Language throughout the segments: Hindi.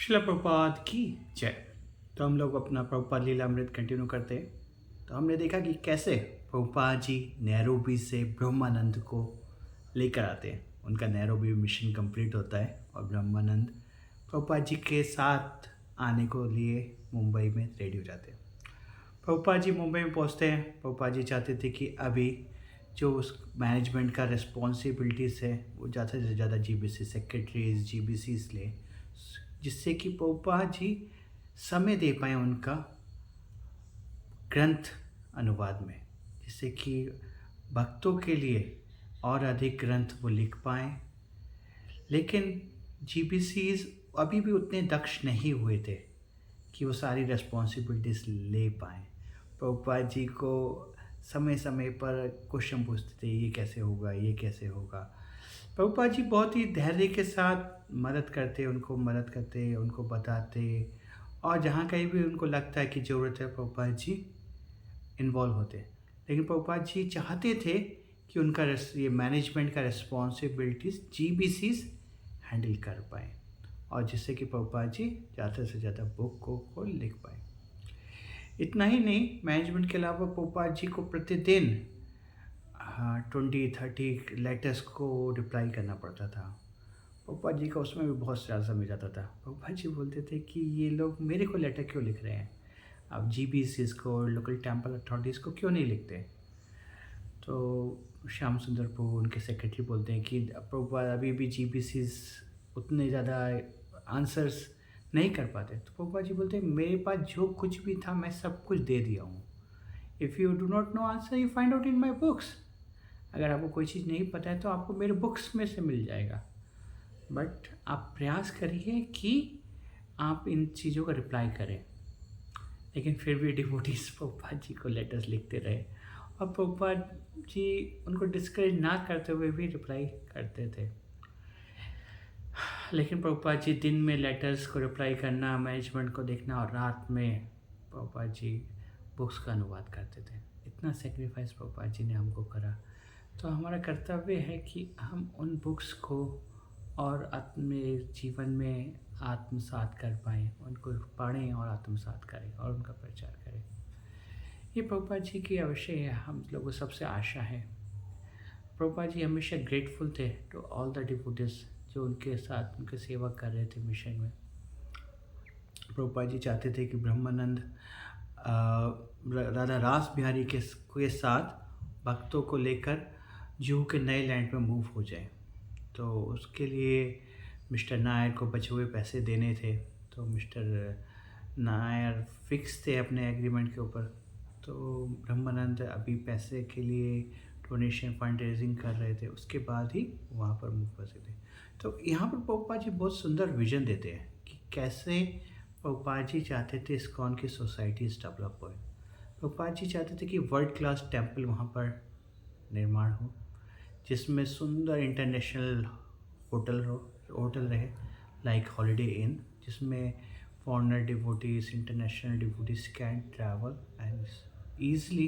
शिला प्रभुपाद की जय। तो हम लोग अपना प्रभुपाद लीलामृत कंटिन्यू करते हैं। तो हमने देखा कि कैसे प्रभुपाद जी नैरोबी से ब्रह्मानंद को लेकर आते हैं। उनका नैरोबी मिशन कंप्लीट होता है और ब्रह्मानंद प्रभुपाद जी के साथ आने को लिए मुंबई में रेडी हो जाते हैं। प्रभुपाद जी मुंबई में पहुंचते हैं। प्रभुपाद जी चाहते थे कि अभी जो उस मैनेजमेंट का रिस्पॉन्सिबिलिटीज़ है वो ज़्यादा से ज़्यादा जीबीसी सेक्रेटरीज जीबीसीज ले, जिससे कि प्रभुपाद जी समय दे पाएँ उनका ग्रंथ अनुवाद में, जिससे कि भक्तों के लिए और अधिक ग्रंथ वो लिख पाएँ। लेकिन जीबीसीज अभी भी उतने दक्ष नहीं हुए थे कि वो सारी रिस्पॉन्सिबिलिटीज़ ले पाएँ। प्रभुपाद जी को समय समय पर क्वेश्चन पूछते थे, ये कैसे होगा, ये कैसे होगा। प्रभुपाद जी बहुत ही धैर्य के साथ मदद करते, उनको बताते, और जहाँ कहीं भी उनको लगता है कि ज़रूरत है प्रभुपाद जी इन्वॉल्व होते। लेकिन प्रभुपाद जी चाहते थे कि उनका ये मैनेजमेंट का रिस्पॉन्सिबिलिटीज़ जीबीसीज हैंडल कर पाएँ, और जिससे कि प्रभुपाद जी ज़्यादा से ज़्यादा बुक को लिख पाएँ। इतना ही नहीं, मैनेजमेंट के अलावा प्रभुपाद जी को प्रतिदिन 20-30 लेटर्स को रिप्लाई करना पड़ता था। प्रभुपाद जी का उसमें भी बहुत ज़्यादा समय जाता था। प्रभुपाद जी बोलते थे कि ये लोग मेरे को लेटर क्यों लिख रहे हैं, आप जीबीसीज को, लोकल टेम्पल अथॉरिटीज़ को क्यों नहीं लिखते। तो श्याम सुंदर प्रभु उनके सेक्रेटरी बोलते हैं कि प्रभुपाद अभी भी जीबीसीज उतने ज़्यादा आंसर्स नहीं कर पाते। तो प्रभुपाद जी बोलते हैं मेरे पास जो कुछ भी था मैं सब कुछ दे दिया हूँ। If you do not know answer you find out in my books. अगर आपको कोई चीज़ नहीं पता है तो आपको मेरे बुक्स में से मिल जाएगा, बट आप प्रयास करिए कि आप इन चीज़ों का रिप्लाई करें। लेकिन फिर भी डिवोटीज प्रभुपाद जी को लेटर्स लिखते रहे, और प्रभुपाद जी उनको डिस्करेज ना करते हुए भी रिप्लाई करते थे। लेकिन प्रभुपाद जी दिन में लेटर्स को रिप्लाई करना, मैनेजमेंट को देखना, और रात में प्रभुपाद जी बुक्स का अनुवाद करते थे। इतना सेक्रीफाइस प्रभुपाद जी ने हमको करा। तो हमारा कर्तव्य है कि हम उन बुक्स को और अपने जीवन में आत्मसात कर पाएँ, उनको पढ़ें और आत्मसात करें और उनका प्रचार करें। ये प्रभुपाद जी की अवश्य हम लोगों सबसे आशा है। प्रभुपाद जी हमेशा ग्रेटफुल थे टू ऑल द डिवोटीज जो उनके साथ उनकी सेवा कर रहे थे मिशन में। प्रभुपाद जी चाहते थे कि ब्रह्मानंद राधा रास बिहारी के साथ भक्तों को लेकर जूहू के नए लैंड में मूव हो जाए। तो उसके लिए मिस्टर नायर को बचे हुए पैसे देने थे। तो मिस्टर नायर फिक्स थे अपने एग्रीमेंट के ऊपर। तो ब्रह्मानंद अभी पैसे के लिए डोनेशन फंड रेजिंग कर रहे थे, उसके बाद ही वहाँ पर मूव कर सकते। तो यहाँ पर प्रभुपाद जी बहुत सुंदर विजन देते हैं कि कैसे प्रभुपाद जी चाहते थे इस्कॉन की सोसाइटीज़ डेवलप हो। प्रभुपाद जी चाहते थे कि वर्ल्ड क्लास टेम्पल वहाँ पर निर्माण हो, जिसमें सुंदर इंटरनेशनल होटल रहे, लाइक हॉलिडे इन, जिसमें foreigner devotees, international devotees can travel and easily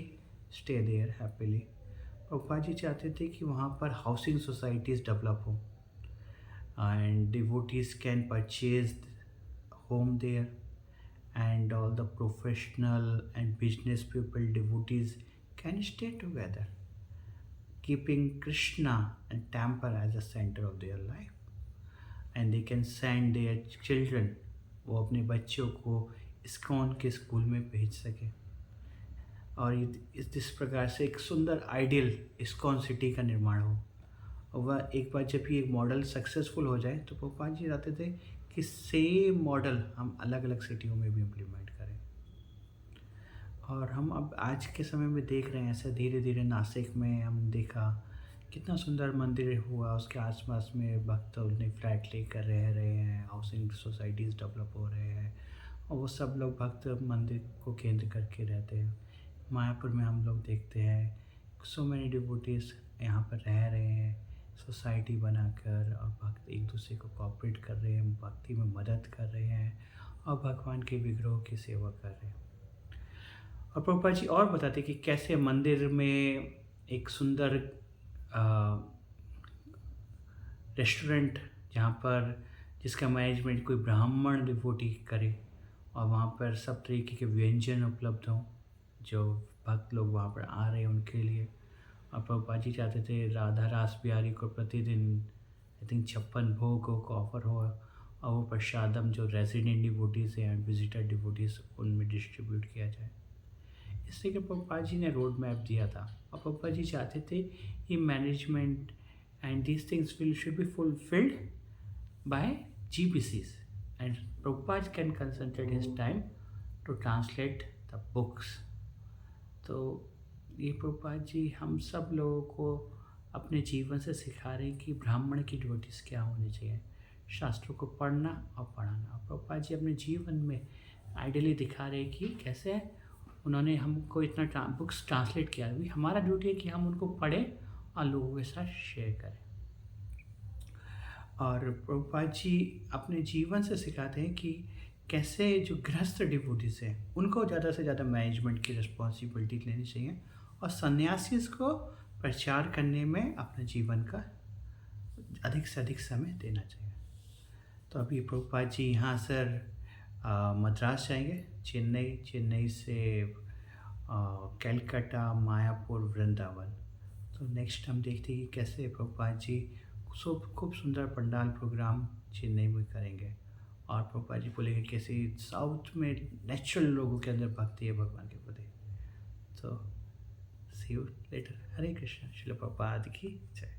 stay there happily. Prabhupada ji चाहते थे कि वहाँ पर हाउसिंग सोसाइटीज़ डेवलप हो and devotees can purchase home there, and all the professional and business people, devotees can stay together, keeping Krishna and temple as a center of their life, and they can send their children, वो अपने बच्चों को इस्कॉन के स्कूल में भेज सके। और इस प्रकार से एक सुंदर आइडियल इस्कॉन सिटी का निर्माण हो। और वह एक बार जब ये मॉडल सक्सेसफुल हो जाए तो प्रभुपाद जी चाहते थे कि सेम मॉडल हम अलग अलग सिटियों में भी इम्प्लीमेंट करें। और हम अब आज के समय में देख रहे हैं ऐसे धीरे धीरे नासिक में हम देखा कितना सुंदर मंदिर हुआ, उसके आसपास में भक्त उन्हें फ्लैट लेकर रह रहे हैं, हाउसिंग सोसाइटीज़ डेवलप हो रहे हैं, और वो सब लोग भक्त मंदिर को केंद्र करके रहते हैं। मायापुर में हम लोग देखते हैं सो मैनी डिवोटीज यहाँ पर रह रहे हैं सोसाइटी बनाकर, और भक्त एक दूसरे को कोऑपरेट कर रहे हैं, भक्ति में मदद कर रहे हैं, और भगवान के विग्रहों की सेवा कर रहे हैं। और प्रभुपाद जी और बताते कि कैसे मंदिर में एक सुंदर रेस्टोरेंट जिसका मैनेजमेंट कोई ब्राह्मण डिवोटी करे और वहाँ पर सब तरीके के व्यंजन उपलब्ध हों, जो भक्त लोग वहाँ पर आ रहे हैं उनके लिए। और प्रभुपाद जी चाहते थे राधा रास बिहारी को प्रतिदिन आई थिंक 56 भोगों का ऑफ़र हो और वो प्रसादम जो रेज़िडेंट डिवोटीज़ हैं एंड विज़िटर डिवोटीज़ उनमें डिस्ट्रीब्यूट किया जाए। इसलिए कि प्रभुपाद जी ने रोड मैप दिया था और प्रभुपाद जी चाहते थे कि management and these things will should be fulfilled by GPCs and Prabhupada can concentrate his time to translate the books। तो ये प्रभुपाद जी हम सब लोगों को अपने जीवन से सिखा रहे हैं कि ब्राह्मण की ड्यूटीज़ क्या होनी चाहिए, शास्त्रों को पढ़ना और पढ़ाना। प्रभुपाद जी अपने जीवन में आइडियली दिखा रहे हैं कि कैसे उन्होंने हमको इतना बुक्स ट्रांसलेट किया। अभी हमारा ड्यूटी है कि हम उनको पढ़ें और लोगों के साथ शेयर करें। और प्रभुपाद जी अपने जीवन से सिखाते हैं कि कैसे जो गृहस्थ डिवोटीज़ हैं उनको ज़्यादा से ज़्यादा मैनेजमेंट की रिस्पॉन्सिबिलिटी लेनी चाहिए और सन्यासीस को प्रचार करने में अपने जीवन का अधिक से अधिक समय देना चाहिए। तो अभी प्रभुपाद जी यहाँ सर मद्रास जाएंगे, चेन्नई से कलकत्ता, मायापुर, वृंदावन। तो नेक्स्ट हम देखते हैं कि कैसे प्रभुपाद जी खूब सुंदर पंडाल प्रोग्राम चेन्नई में करेंगे और प्रभुपाद जी बोलेंगे कैसे साउथ में नेचुरल लोगों के अंदर भक्ति है भगवान के प्रति। तो सी यू लेटर। हरे कृष्ण। श्रील प्रभुपाद की जय।